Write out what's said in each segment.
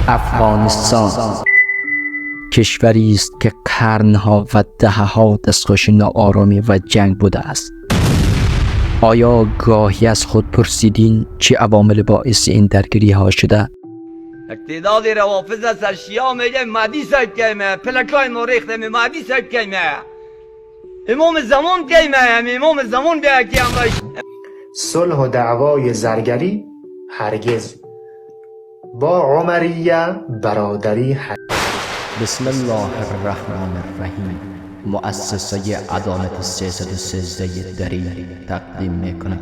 افغانستان کشوری است که قرنها و دهه‌ها دستخوش ناآرامی و جنگ بوده است. آیا گاهی از خود پرسیدین چه عوامل باعث این درگیری ها شده؟ تعداد روافض از شیعه میگه مهدی صاحب کیمه، پلکای ما ریخته می مهدی صاحب کیمه، امام زمان کیمه، امام زمان بیا کی امرش. صلح و دعوای زرگری هرگز، با عمریه برادری بسم الله الرحمن الرحیم. مؤسسه عدالت 313 دری تقدیم میکنه.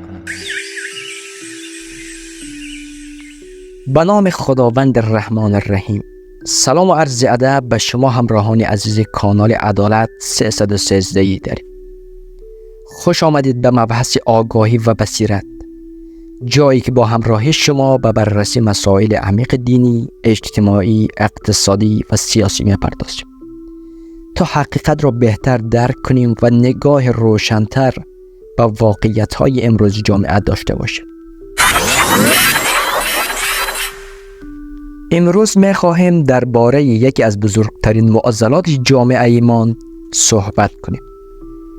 به نام خداوند الرحمن الرحیم. سلام و عرض ادب به شما همراهان عزیز کانال عدالت 313 دری. خوش آمدید به مبحث آگاهی و بصیرت، جایی که با همراهی شما به بررسی مسائل عمیق دینی، اجتماعی، اقتصادی و سیاسی می‌پردازیم تا حقیقت را بهتر درک کنیم و نگاه روشن‌تر به واقعیت‌های امروز جامعه داشته باشیم. امروز می‌خواهیم درباره یکی از بزرگترین معضلات جامعه ایمان صحبت کنیم.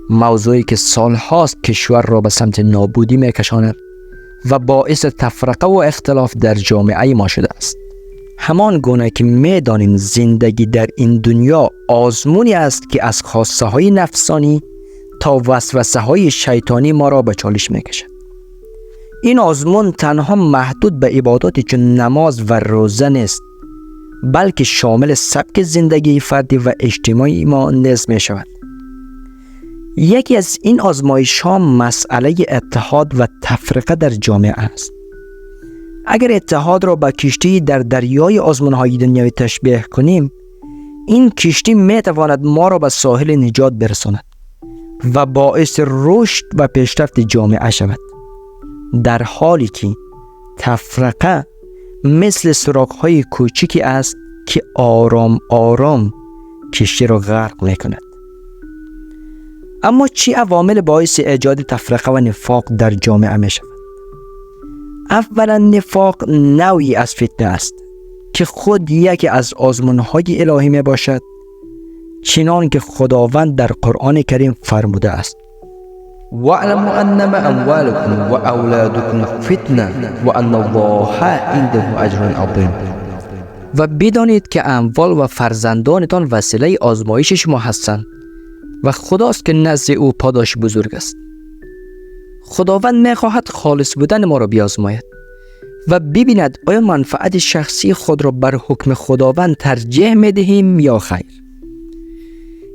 موضوعی که سال‌هاست کشور را به سمت نابودی می‌کشاند و باعث تفرقه و اختلاف در جامعه ما شده است. همان گونه که می‌دانیم زندگی در این دنیا آزمونی است که از خواسته های نفسانی تا وسوسه های شیطانی ما را به چالش می‌کشد. این آزمون تنها محدود به عباداتی چون نماز و روزه نیست، بلکه شامل سبک زندگی فردی و اجتماعی ما نیز می‌شود. یکی از این آزمایش‌ها مسئله اتحاد و تفرقه در جامعه است. اگر اتحاد را با کشتی در دریای آزمون‌های دنیوی تشبیه کنیم، این کشتی می‌تواند ما را به ساحل نجات برساند و باعث رشد و پیشرفت جامعه شود، در حالی که تفرقه مثل سوراخ‌های کوچکی است که آرام آرام کشتی را غرق می‌کند. اما چه عوامل باعث ایجاد تفرقه و نفاق در جامعه می شود؟ اولا، نفاق نوعی از فتنه است که خود یکی از آزمون‌های الهی می باشد، چنان که خداوند در قرآن کریم فرموده است: وَاعْلَمُوا أَنَّمَا أَمْوَالُكُمْ وَأَوْلَادُكُمْ فِتْنَةٌ وَأَنَّ اللَّهَ عِندَهُ أَجْرٌ عَظِیمٌ. و بدانید که اموال و فرزندانتان وسیله آزمایش شما هستند و خداست که نزد او پاداش بزرگ است. خداوند می‌خواهد خالص بودن ما را بیازماید و ببیند آیا منفعت شخصی خود را بر حکم خداوند ترجیح می‌دهیم یا خیر.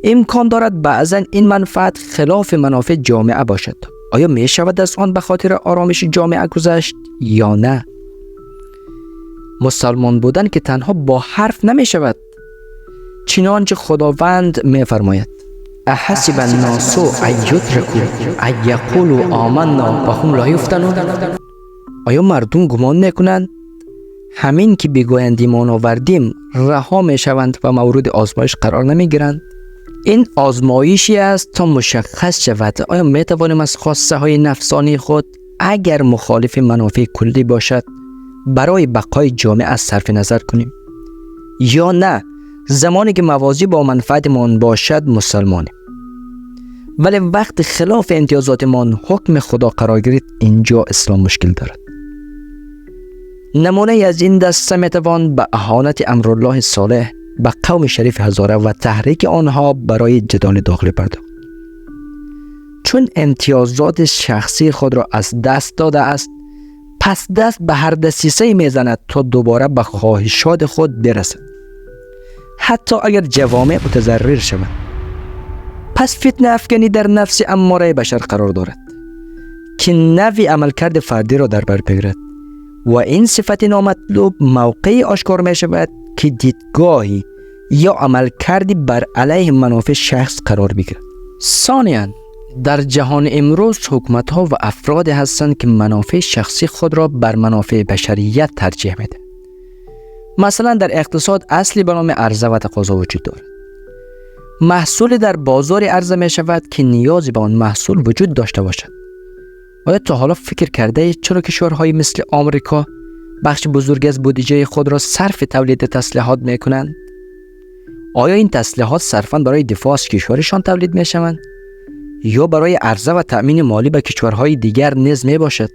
امکان دارد بعضاً این منفعت خلاف منافع جامعه باشد. آیا می‌شود از آن به خاطر آرامش جامعه گذشت یا نه؟ مسلمان بودن که تنها با حرف نمی‌شود، چنانچه خداوند می‌فرماید: احسب الناس ان یترکوا ان یقولوا آمنا و هم لا یفتنون. آیا مردم گمان میکنند همین که بگویند ایمان آوردیم رها میشوند و مورد آزمایش قرار نمیگیرند؟ این آزمایشی است تا مشخص شود آیا میتوانیم از خواسته های نفسانی خود، اگر مخالف منافع کلی باشد، برای بقای جامعه صرف نظر کنیم یا نه. زمانی که موازی با منفعتمان باشد مسلمانیم، ولی وقت خلاف امتیازاتمان حکم خدا قرار گرفت، اینجا اسلام مشکل دارد. نمونه از این دسته میتوان به اهانت امرالله صالح به قوم شریف هزاره و تحریک آنها برای جدال داخلی پرداخت. چون امتیازات شخصی خود را از دست داده است، پس دست به هر دسیسه میزند تا دوباره به خواهشات خود برسد، حتی اگر جوامع متضرر شوند. پس فتنه افکنی در نفس اماره بشر قرار دارد که نوی عملکرد فردی را در بر بگیرد و این صفت نامطلوب موقعی آشکار می شود که دیدگاهی یا عملکردی بر علیه منافع شخص قرار بگیرد. ثانیاً، در جهان امروز حکومت‌ها و افراد هستند که منافع شخصی خود را بر منافع بشریت ترجیح میدهند. مثلا در اقتصاد اصلی به نام عرضه و تقاضا وجود دارد. محصول در بازار عرضه می شود که نیازی به آن محصول وجود داشته باشد. آیا تا حالا فکر کرده اید چرا کشورهای مثل آمریکا بخش بزرگ از بودجه خود را صرف تولید تسلیحات می کنند؟ آیا این تسلیحات صرفاً برای دفاع از کشورشان تولید می شوند یا برای عرضه و تأمین مالی به کشورهای دیگر نیز می باشد؟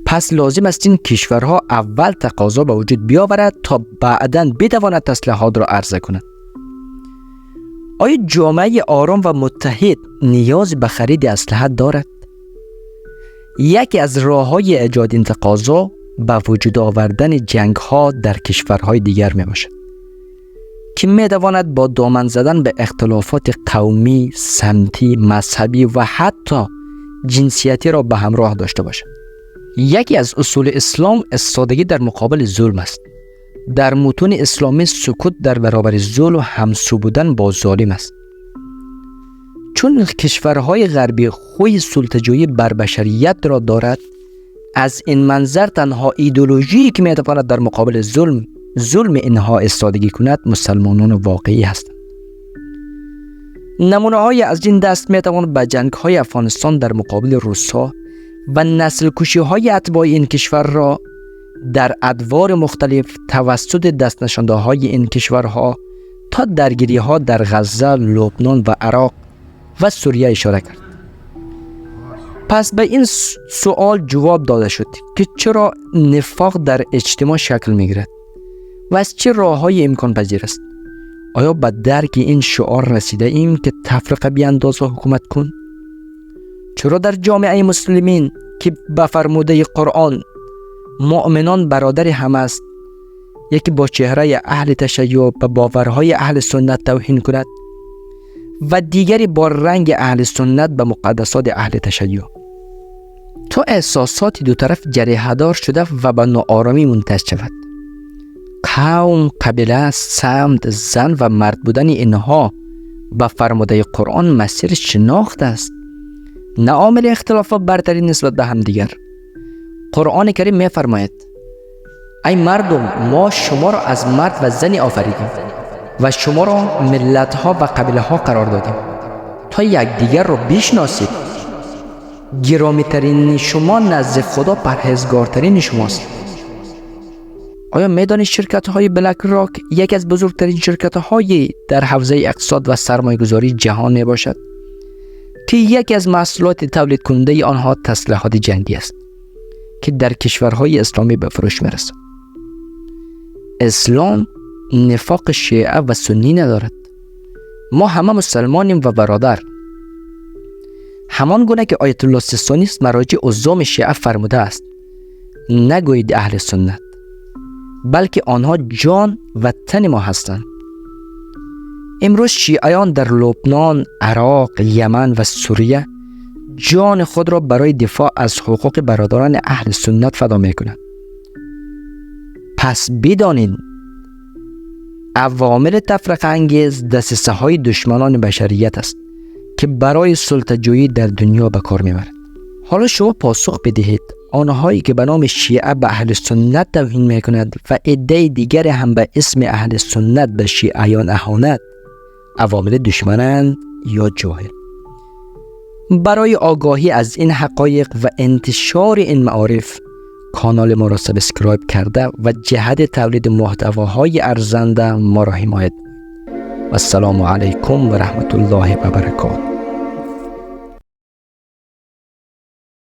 پس لازم است این کشورها اول تقاضا به وجود بیاورد تا بعداً بتواند تسلیحات را عرضه کند. آیا جامعه آرام و متحد نیاز به خرید اسلحه دارد؟ یکی از راه‌های ایجاد این تقاضا به وجود آوردن جنگ‌ها در کشورهای دیگر می باشد که می تواند با دامن زدن به اختلافات قومی، سمتی، مذهبی و حتی جنسیتی را به همراه داشته باشد. یکی از اصول اسلام ایستادگی در مقابل ظلم است. در متون اسلامی سکوت در برابر ظلم و همسو بودن با ظالم است. چون کشورهای غربی خوی سلطه‌جویی بر بشریت را دارد، از این منظر تنها ایدئولوژی که میتواند در مقابل ظلم اینها ایستادگی کند مسلمانان واقعی هستند. نمونه های از این دست میتواند به جنگ های افغانستان در مقابل روس‌ها و نسل کشی های اتباع این کشور را در ادوار مختلف توسط دست نشانده های این کشورها تا درگیری ها در غزه، لبنان و عراق و سوریه اشاره کرد. پس به این سوال جواب داده شد که چرا نفاق در اجتماع شکل میگیرد و از چه راه‌های امکان پذیر است؟ آیا به درک این شعار رسیده ایم که تفرقه بیانداز و حکومت کن؟ چرا در جامعه مسلمین که به فرموده قرآن مؤمنان برادر هم است، یکی با چهره اهل تشیع به باورهای اهل سنت توهین کند و دیگری با رنگ اهل سنت به مقدسات اهل تشیع، تا احساسات دو طرف جریحه‌دار شده و به ناآرامی منتج شود؟ قوم، قبیله، سمت، زن و مرد بودن اینها به فرموده قرآن مسیر شناخت است، نه عامل اختلاف و برتری نسبت به هم دیگر. قرآن کریم می فرماید: ای مردم، ما شما را از مرد و زنی آفریدیم و شما را ملت‌ها و قبیله‌ها قرار دادیم تا یکدیگر را بشناسید. گرامی‌ترین شما نزد خدا پرهیزگارترین شماست. آیا میدانید شرکت‌های بلک راک یکی از بزرگترین شرکت‌های در حوزه اقتصاد و سرمایه‌گذاری جهان می باشد که یکی از محصولات تولید کننده آنها تسلیحات جنگی است که در کشورهای اسلامی به فروش می‌رسد؟ اسلام نفاق شیعه و سنی ندارد. ما همه مسلمانیم و برادر. همان گونه که آیت الله سیستانی است مراجع عظام شیعه فرموده است: نگویید اهل سنت، بلکه آنها جان و تن ما هستند. امروز شیعیان در لبنان، عراق، یمن و سوریه جان خود را برای دفاع از حقوق برادران اهل سنت فدا می کنند. پس بدانید عوامل تفرقه انگیز دسیسه های دشمنان بشریت است که برای سلطه‌جویی در دنیا به کار میبرد. حالا شما پاسخ بدهید آنهایی که به نام شیعه به اهل سنت توهین میکنند و عده دیگر هم به اسم اهل سنت به شیعیان اهانت، عوامل دشمنند یا جاهل؟ برای آگاهی از این حقایق و انتشار این معارف کانال ما را سابسکرایب کرده و جهت تولید محتواهای ارزنده ما را حمایت. و السلام علیکم و رحمت الله و برکاته.